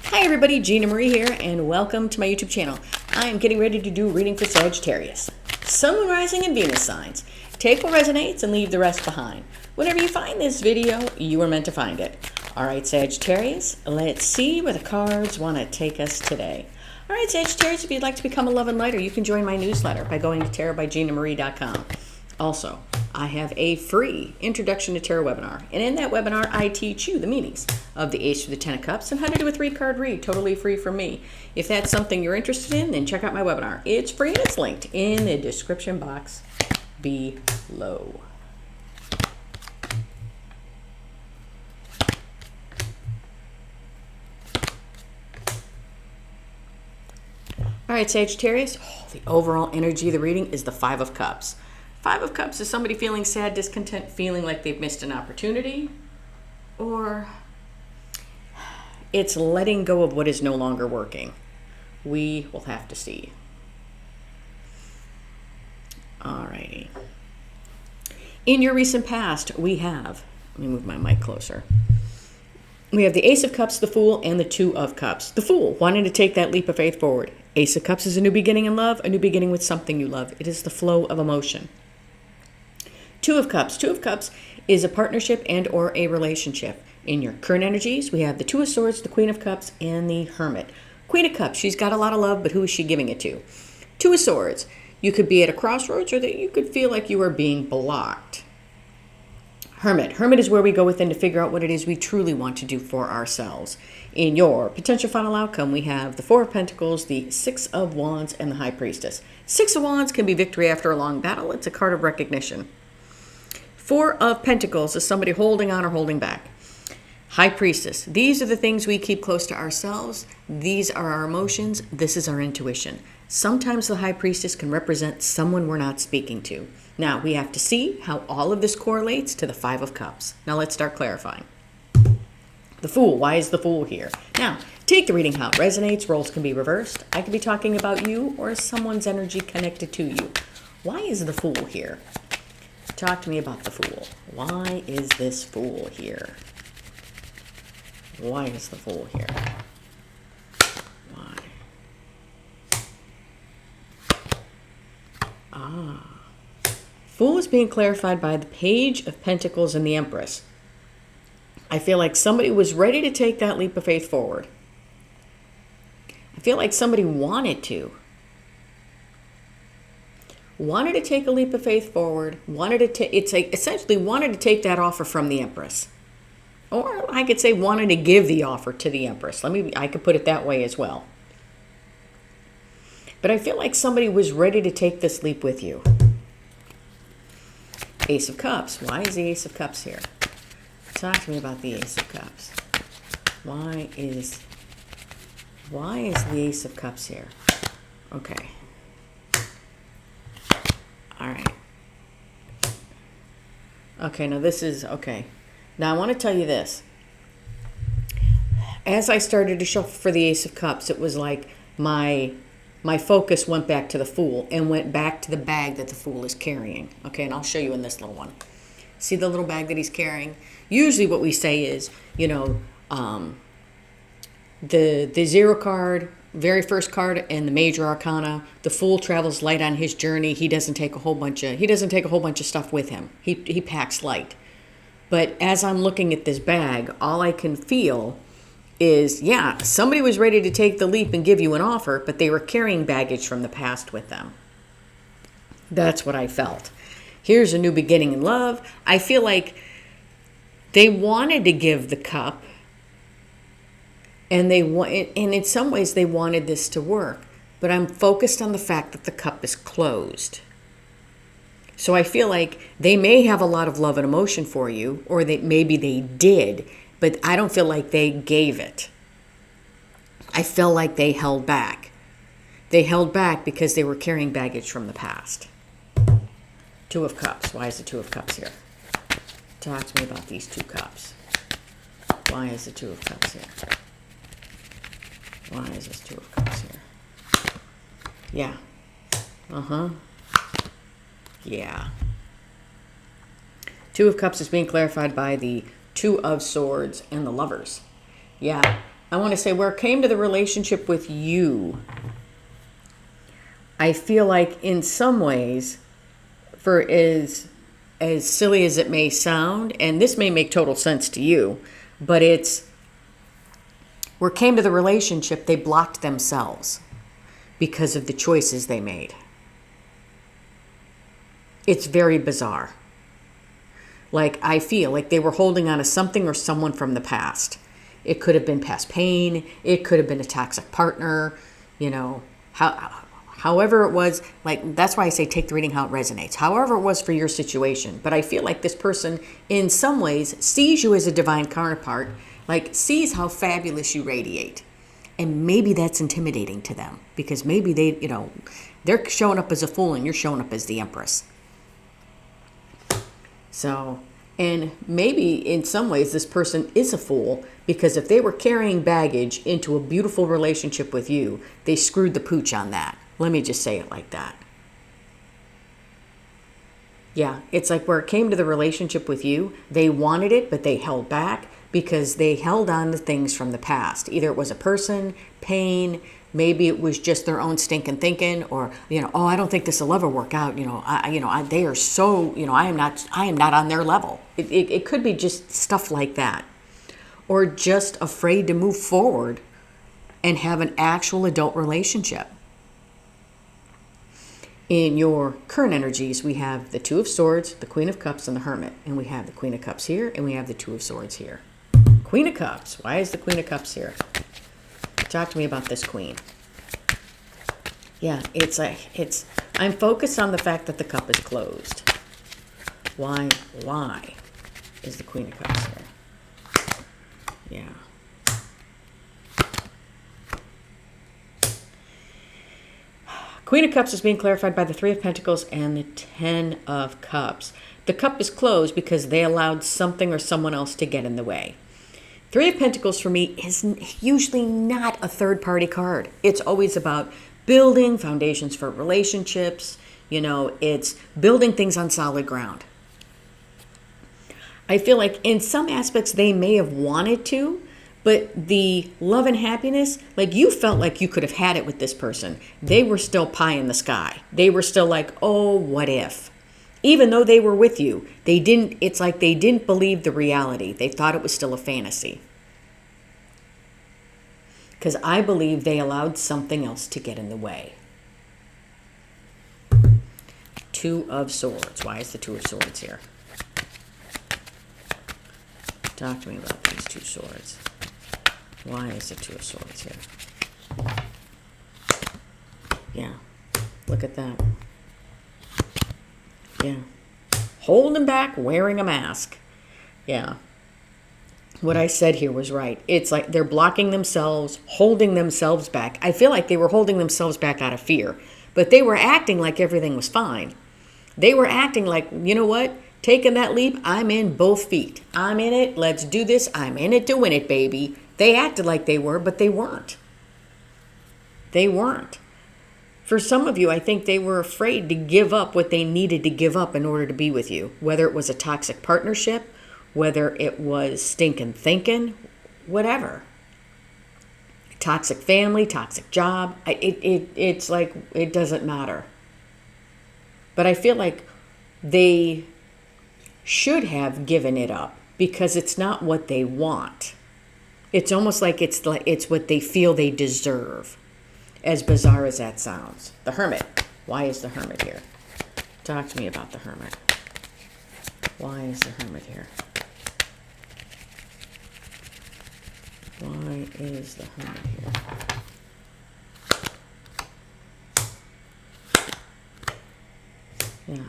Hi everybody, Gina Marie here, and welcome to my YouTube channel. I am getting ready to do a reading for Sagittarius. Sun, Moon, Rising, and Venus signs. Take what resonates and leave the rest behind. Whenever you find this video, you were meant to find it. Alright Sagittarius, let's see where the cards want to take us today. Alright Sagittarius, if you'd like to become a love and lighter, you can join my newsletter by going to tarotbyginamarie.com. Also, I have a free Introduction to Tarot webinar, and in that webinar I teach you the meanings of the Ace through the Ten of Cups and how to do a 3-card read totally free from me. If that's something you're interested in, then check out my webinar. It's free and it's linked in the description box below. All right, Sagittarius, the overall energy of the reading is the Five of Cups. Five of Cups is somebody feeling sad, discontent, feeling like they've missed an opportunity, or it's letting go of what is no longer working. We will have to see. Alrighty. In your recent past, we have, let me move my mic closer. We have the Ace of Cups, the Fool, and the Two of Cups. The Fool, wanting to take that leap of faith forward. Ace of Cups is a new beginning in love, a new beginning with something you love. It is the flow of emotion. Two of Cups. Two of Cups is a partnership and or a relationship. In your current energies, we have the Two of Swords, the Queen of Cups, and the Hermit. Queen of Cups, she's got a lot of love, but who is she giving it to? Two of Swords, you could be at a crossroads or that you could feel like you are being blocked. Hermit. Hermit is where we go within to figure out what it is we truly want to do for ourselves. In your potential final outcome, we have the Four of Pentacles, the Six of Wands, and the High Priestess. Six of Wands can be victory after a long battle. It's a card of recognition. Four of Pentacles is somebody holding on or holding back. High Priestess. These are the things we keep close to ourselves. These are our emotions. This is our intuition. Sometimes the High Priestess can represent someone we're not speaking to. Now, we have to see how all of this correlates to the Five of Cups. Now, let's start clarifying. The Fool. Why is the Fool here? Now, take the reading how it resonates. Roles can be reversed. I could be talking about you or someone's energy connected to you. Why is the Fool here? Talk to me about the Fool. Why is this Fool here? Why is the Fool here? Why? Fool is being clarified by the Page of Pentacles and the Empress. I feel like somebody was ready to take that leap of faith forward. I feel like somebody wanted to take a leap of faith forward, essentially wanted to take that offer from the Empress. Or I could say wanted to give the offer to the Empress. I could put it that way as well. But I feel like somebody was ready to take this leap with you. Ace of Cups. Why is the Ace of Cups here? Talk to me about the Ace of Cups. Why is the Ace of Cups here? Okay. All right. Okay, now this is, okay. Now I want to tell you this. As I started to shuffle for the Ace of Cups, it was like my focus went back to the Fool and went back to the bag that the Fool is carrying. Okay, and I'll show you in this little one. See the little bag that he's carrying? Usually what we say is, you know, the Zero card, very first card, and the Major Arcana. The Fool travels light on his journey. He doesn't take a whole bunch of stuff with him. He packs light. But as I'm looking at this bag, all I can feel is, yeah, somebody was ready to take the leap and give you an offer, but they were carrying baggage from the past with them. That's what I felt. Here's a new beginning in love. I feel like they wanted to give the cup, and in some ways they wanted this to work, but I'm focused on the fact that the cup is closed. So I feel like they may have a lot of love and emotion for you, or maybe they did, but I don't feel like they gave it. I feel like they held back. They held back because they were carrying baggage from the past. Two of Cups. Why is the Two of Cups here? Talk to me about these two cups. Why is the Two of Cups here? Why is this Two of Cups here? Yeah. Yeah. Two of Cups is being clarified by the Two of Swords and the Lovers. Yeah, I want to say where it came to the relationship with you, I feel like in some ways, for as silly as it may sound, and this may make total sense to you, but it's where it came to the relationship, they blocked themselves because of the choices they made. It's very bizarre. Like, I feel like they were holding on to something or someone from the past. It could have been past pain. It could have been a toxic partner. You know, however it was, like, that's why I say take the reading how it resonates. However it was for your situation. But I feel like this person, in some ways, sees you as a divine counterpart, like, sees how fabulous you radiate. And maybe that's intimidating to them because maybe they, you know, they're showing up as a fool and you're showing up as the empress. So, and maybe in some ways this person is a fool because if they were carrying baggage into a beautiful relationship with you, they screwed the pooch on that. Let me just say it like that. Yeah, it's like where it came to the relationship with you, they wanted it, but they held back because they held on to things from the past. Either it was a person, pain, maybe it was just their own stinking thinking, or, you know, oh, I don't think this will ever work out. You know, they are so, you know, I am not on their level. It could be just stuff like that, or just afraid to move forward and have an actual adult relationship. In your current energies, we have the Two of Swords, the Queen of Cups, and the Hermit. And we have the Queen of Cups here, and we have the Two of Swords here. Queen of Cups. Why is the Queen of Cups here? Talk to me about this Queen. Yeah, I'm focused on the fact that the cup is closed. Why is the Queen of Cups here? Yeah. Queen of Cups is being clarified by the Three of Pentacles and the Ten of Cups. The cup is closed because they allowed something or someone else to get in the way. Three of Pentacles for me is usually not a third-party card. It's always about building foundations for relationships. You know, it's building things on solid ground. I feel like in some aspects they may have wanted to, but the love and happiness, like you felt like you could have had it with this person. They were still pie in the sky. They were still like, oh, what if? Even though they were with you, it's like they didn't believe the reality. They thought it was still a fantasy. Because I believe they allowed something else to get in the way. Two of Swords. Why is the Two of Swords here? Talk to me about these two swords. Why is the Two of Swords here? Yeah. Look at that. Yeah. Holding back, wearing a mask. Yeah. What I said here was right. It's like they're blocking themselves, holding themselves back. I feel like they were holding themselves back out of fear, but they were acting like everything was fine. They were acting like, you know what? Taking that leap, I'm in both feet. I'm in it. Let's do this. I'm in it to win it, baby. They acted like they were, but they weren't. They weren't. For some of you, I think they were afraid to give up what they needed to give up in order to be with you. Whether it was a toxic partnership, whether it was stinking thinking, whatever. Toxic family, toxic job. It's like it doesn't matter. But I feel like they should have given it up because it's not what they want. It's almost like it's what they feel they deserve. As bizarre as that sounds. The Hermit. Why is the Hermit here? Talk to me about the Hermit. Why is the Hermit here? Why is the Hermit here? Yeah.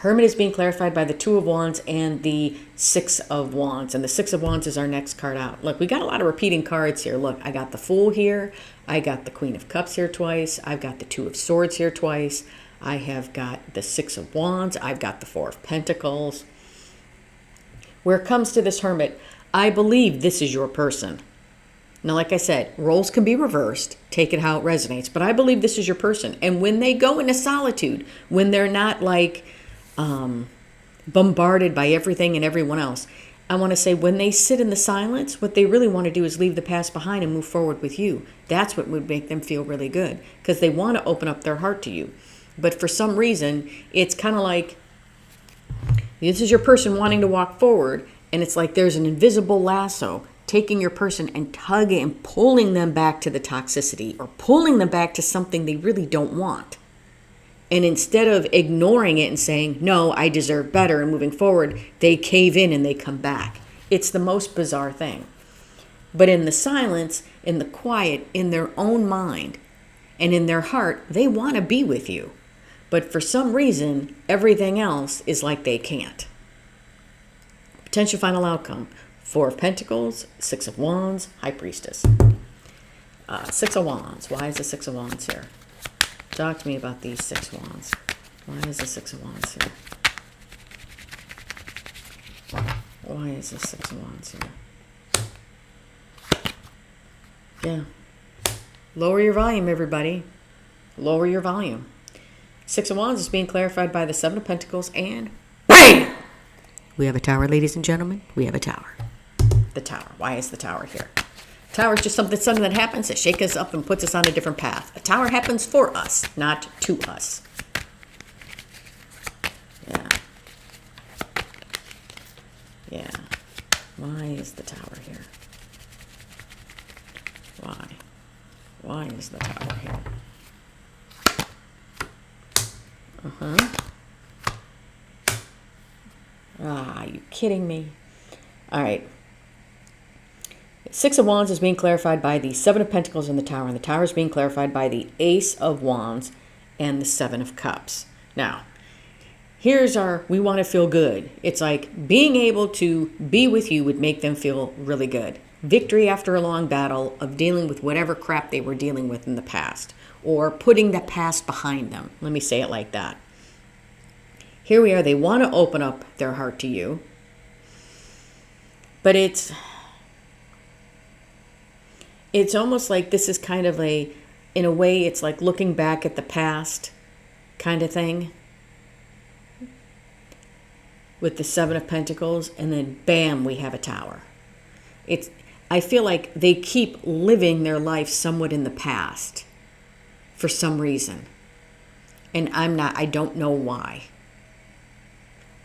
Hermit is being clarified by the Two of Wands and the Six of Wands. And the Six of Wands is our next card out. Look, we got a lot of repeating cards here. Look, I got the Fool here. I got the Queen of Cups here twice. I've got the Two of Swords here twice. I have got the Six of Wands. I've got the Four of Pentacles. Where it comes to this Hermit, I believe this is your person. Now, like I said, roles can be reversed. Take it how it resonates. But I believe this is your person. And when they go into solitude, when they're not like bombarded by everything and everyone else, I want to say when they sit in the silence, what they really want to do is leave the past behind and move forward with you. That's what would make them feel really good, because they want to open up their heart to you. But for some reason, it's kind of like this is your person wanting to walk forward, and it's like there's an invisible lasso taking your person and tugging and pulling them back to the toxicity or pulling them back to something they really don't want. And instead of ignoring it and saying, no, I deserve better and moving forward, they cave in and they come back. It's the most bizarre thing. But in the silence, in the quiet, in their own mind, and in their heart, they want to be with you. But for some reason, everything else is like they can't. Potential final outcome. 4 of Pentacles, 6 of Wands, High Priestess. 6 of Wands. Why is the 6 of Wands here? Talk to me about these 6 Wands. Why is the 6 of Wands here? Why is the 6 of Wands here? Yeah. Lower your volume, everybody. Lower your volume. 6 of Wands is being clarified by the 7 of Pentacles, and BAM! We have a tower, ladies and gentlemen. We have a tower. The tower. Why is the tower here? Tower is just something that happens that shakes us up and puts us on a different path. A tower happens for us, not to us. Yeah. Yeah. Why is the tower here? Why? Why is the tower here? Ah, you kidding me? All right. 6 of Wands is being clarified by the 7 of Pentacles and the Tower is being clarified by the Ace of Wands and the 7 of Cups. Now, here's our, we want to feel good. It's like being able to be with you would make them feel really good. Victory after a long battle of dealing with whatever crap they were dealing with in the past, or putting the past behind them. Let me say it like that. Here we are. They want to open up their heart to you, but it's almost like this is kind of in a way, it's like looking back at the past kind of thing with the 7 of Pentacles, and then bam, we have a Tower. I feel like they keep living their life somewhat in the past for some reason. And I don't know why.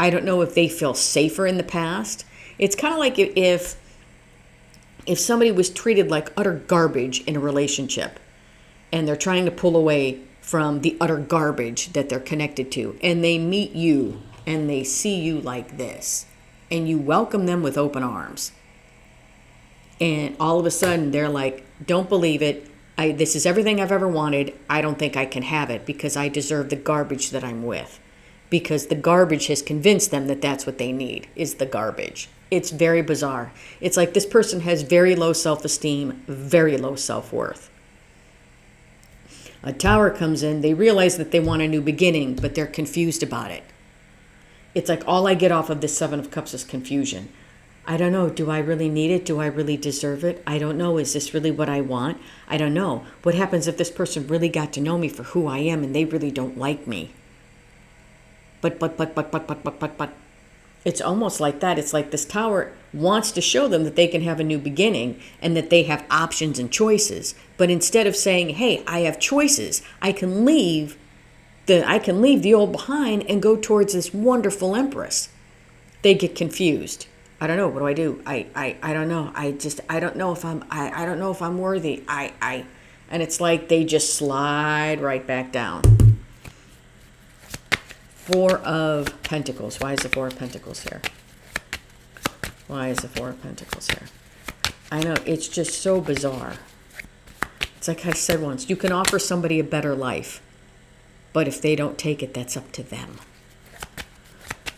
I don't know if they feel safer in the past. It's kind of like if somebody was treated like utter garbage in a relationship, and they're trying to pull away from the utter garbage that they're connected to, and they meet you and they see you like this, and you welcome them with open arms. And all of a sudden they're like, don't believe it. This is everything I've ever wanted. I don't think I can have it because I deserve the garbage that I'm with. Because the garbage has convinced them that that's what they need, is the garbage. It's very bizarre. It's like this person has very low self-esteem, very low self-worth. A Tower comes in, they realize that they want a new beginning, but they're confused about it. It's like all I get off of this 7 of Cups is confusion. I don't know. Do I really need it? Do I really deserve it? I don't know. Is this really what I want? I don't know. What happens if this person really got to know me for who I am and they really don't like me? But. It's almost like that. It's like this Tower wants to show them that they can have a new beginning and that they have options and choices. But instead of saying, hey, I have choices, I can leave the old behind and go towards this wonderful Empress, they get confused. I don't know. What do I do? I don't know. I don't know if I don't know if I'm worthy. And it's like they just slide right back down. 4 of Pentacles. Why is the 4 of Pentacles here? Why is the 4 of Pentacles here? I know. It's just so bizarre. It's like I said once, you can offer somebody a better life, but if they don't take it, that's up to them.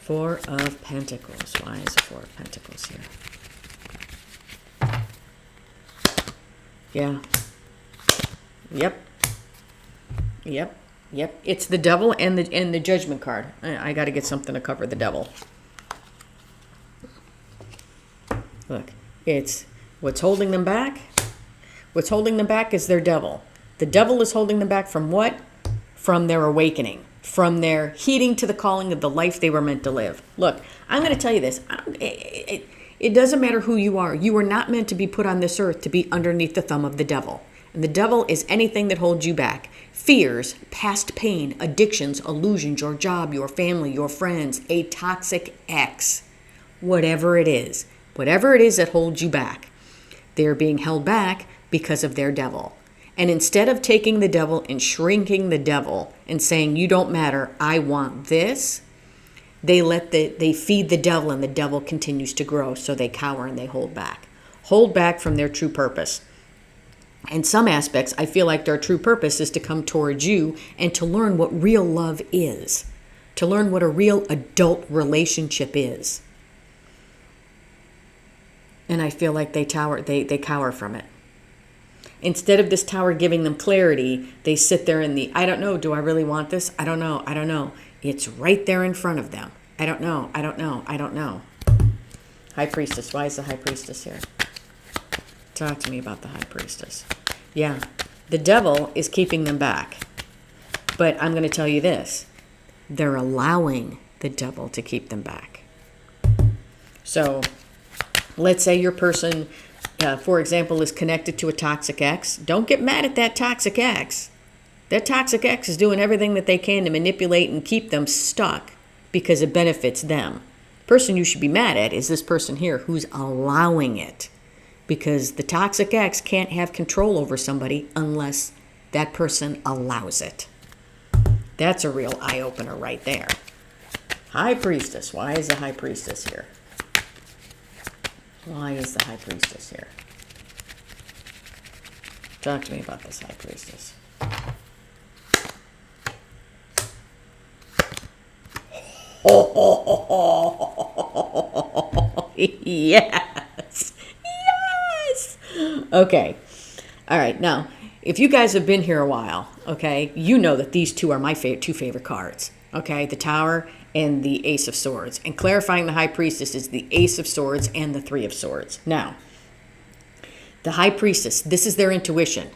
4 of Pentacles. Why is the 4 of Pentacles here? Yeah. Yep. It's the Devil and the Judgment card. I got to get something to cover the Devil. Look, it's what's holding them back. What's holding them back is their Devil. The Devil is holding them back from what? From their awakening. From their heeding to the calling of the life they were meant to live. Look, I'm going to tell you this. It doesn't matter who you are. You are not meant to be put on this earth to be underneath the thumb of the devil. And the devil is anything that holds you back. Fears, past pain, addictions, illusions, your job, your family, your friends, a toxic ex, whatever it is that holds you back. They're being held back because of their devil. And instead of taking the devil and shrinking the devil and saying, you don't matter, I want this, they feed the devil, and the devil continues to grow. So they cower and they hold back from their true purpose. In some aspects, I feel like their true purpose is to come towards you and to learn what real love is, to learn what a real adult relationship is. And I feel like they cower from it. Instead of this tower giving them clarity, they sit there in the, I don't know, do I really want this? I don't know. It's right there in front of them. I don't know. High Priestess. Why is the High Priestess here? Talk to me about the High Priestess. Yeah, the devil is keeping them back. But I'm going to tell you this. They're allowing the devil to keep them back. So let's say your person, for example, is connected to a toxic ex. Don't get mad at that toxic ex. That toxic ex is doing everything that they can to manipulate and keep them stuck because it benefits them. The person you should be mad at is this person here who's allowing it, because the toxic ex can't have control over somebody unless that person allows it. That's a real eye-opener right there. High Priestess. Why is the High Priestess here? Why is the High Priestess here? Talk to me about this High Priestess. Yes. Okay. All right. Now, if you guys have been here a while, okay, you know that these two are my two favorite cards. Okay, the Tower and the Ace of Swords. And clarifying the High Priestess is the Ace of Swords and the Three of Swords. Now, the High Priestess, this is their intuition.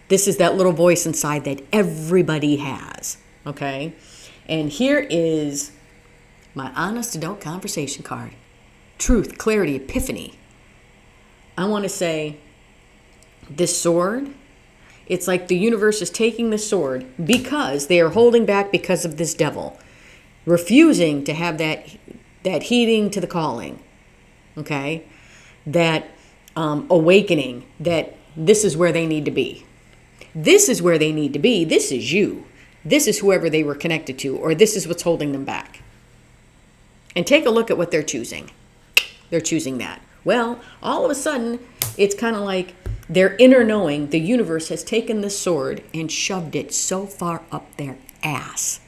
This is that little voice inside that everybody has. Okay? And here is my honest adult conversation card. Truth, clarity, epiphany. I want to say this sword, it's like the universe is taking the sword because they are holding back because of this devil, refusing to have that heeding to the calling, okay? That awakening that this is where they need to be. This is where they need to be. This is you. This is whoever they were connected to, or this is what's holding them back. And take a look at what they're choosing. They're choosing that. Well, all of a sudden, it's kind of like their inner knowing, the universe has taken the sword and shoved it so far up their ass.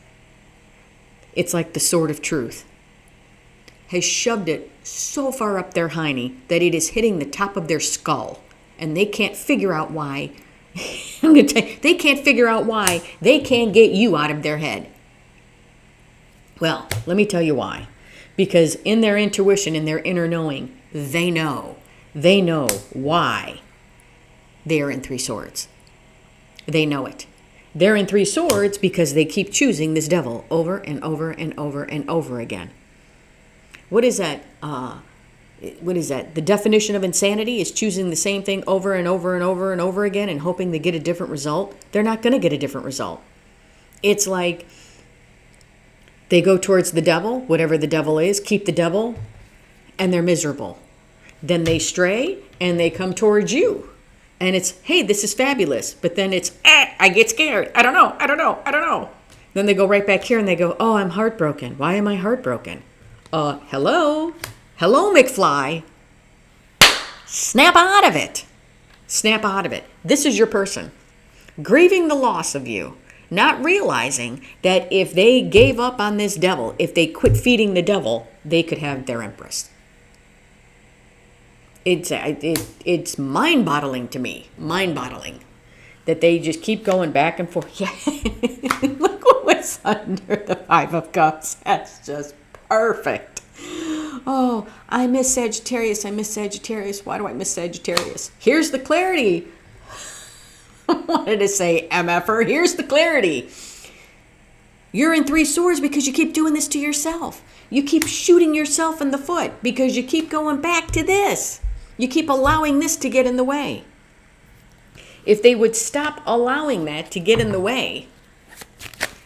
It's like the sword of truth has shoved it so far up their hiney that it is hitting the top of their skull. And they can't figure out why. I'm going to tell you, they can't figure out why they can't get you out of their head. Well, let me tell you why. Because in their intuition, in their inner knowing, they know why they are in Three Swords. They know it. They're in Three Swords because they keep choosing this devil over and over and over and over again. What is that? What is that? The definition of insanity is choosing the same thing over and over and over and over again and hoping to get a different result. They're not going to get a different result. It's like they go towards the devil, whatever the devil is, keep the devil, and they're miserable. Then they stray and they come towards you. And it's, hey, this is fabulous. But then it's, I get scared. I don't know. Then they go right back here and they go, oh, I'm heartbroken. Why am I heartbroken? Hello, McFly. Snap out of it. This is your person. Grieving the loss of you. Not realizing that if they gave up on this devil, if they quit feeding the devil, they could have their empress. It's mind-boggling to me. Mind-boggling. That they just keep going back and forth. Yeah. Look what was under the Five of Cups. That's just perfect. Oh, I miss Sagittarius. Why do I miss Sagittarius? Here's the clarity. I wanted to say MFer. Here's the clarity. You're in Three Swords because you keep doing this to yourself. You keep shooting yourself in the foot because you keep going back to this. You keep allowing this to get in the way. If they would stop allowing that to get in the way,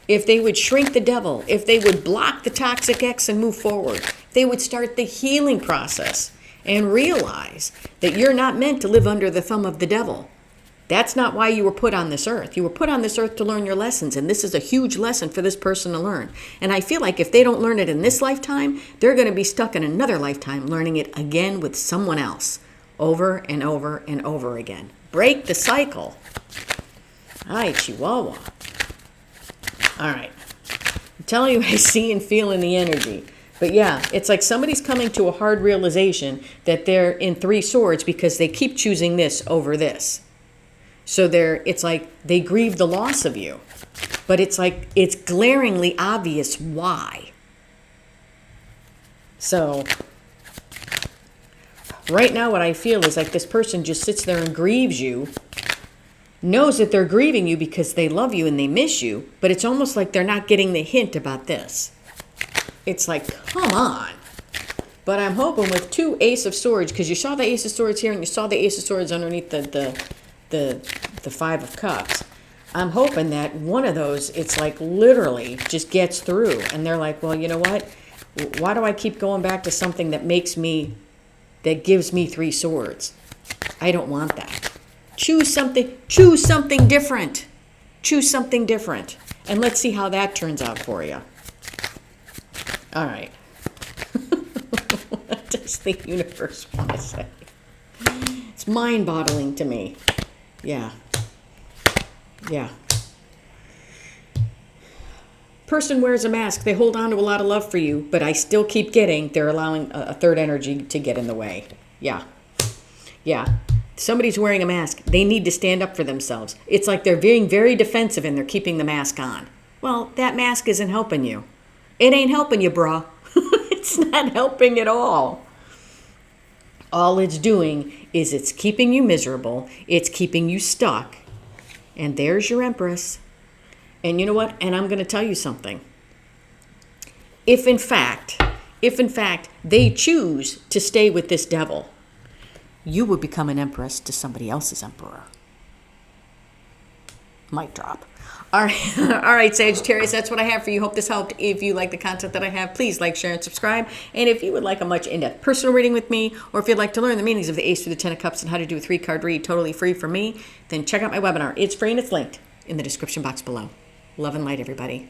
if they would shrink the devil, if they would block the toxic X and move forward, they would start the healing process and realize that you're not meant to live under the thumb of the devil. That's not why you were put on this earth. You were put on this earth to learn your lessons, and this is a huge lesson for this person to learn. And I feel like if they don't learn it in this lifetime, they're going to be stuck in another lifetime learning it again with someone else, over and over and over again. Break the cycle. Hi, Chihuahua. All right. I'm telling you, I see and feel in the energy. But yeah, it's like somebody's coming to a hard realization that they're in 3 swords because they keep choosing this over this. So it's like they grieve the loss of you. But it's like it's glaringly obvious why. So right now what I feel is like this person just sits there and grieves you, knows that they're grieving you because they love you and they miss you, but it's almost like they're not getting the hint about this. It's like, come on. But I'm hoping with 2 Ace of Swords, because you saw the Ace of Swords here and you saw the Ace of Swords underneath the 5 of Cups. I'm hoping that one of those, it's like literally just gets through. And they're like, well, you know what? Why do I keep going back to something that gives me 3 swords? I don't want that. Choose something different. Choose something different. And let's see how that turns out for you. All right. What does the universe want to say? It's mind-boggling to me. Yeah. Person wears a mask. They hold on to a lot of love for you, but I still keep getting they're allowing a third energy to get in the way. Yeah. Somebody's wearing a mask. They need to stand up for themselves. It's like they're being very defensive and they're keeping the mask on. Well, that mask isn't helping you. It ain't helping you, bruh. It's not helping at all. All it's doing is it's keeping you miserable. It's keeping you stuck. And there's your Empress. And you know what? And I'm going to tell you something. If in fact they choose to stay with this devil, you would become an Empress to somebody else's Emperor. Mic drop. All right, Sagittarius, that's what I have for you. Hope this helped. If you like the content that I have, please like, share, and subscribe. And if you would like a much in-depth personal reading with me, or if you'd like to learn the meanings of the Ace through the 10 of Cups and how to do a 3-card read totally free from me, then check out my webinar. It's free and it's linked in the description box below. Love and light, everybody.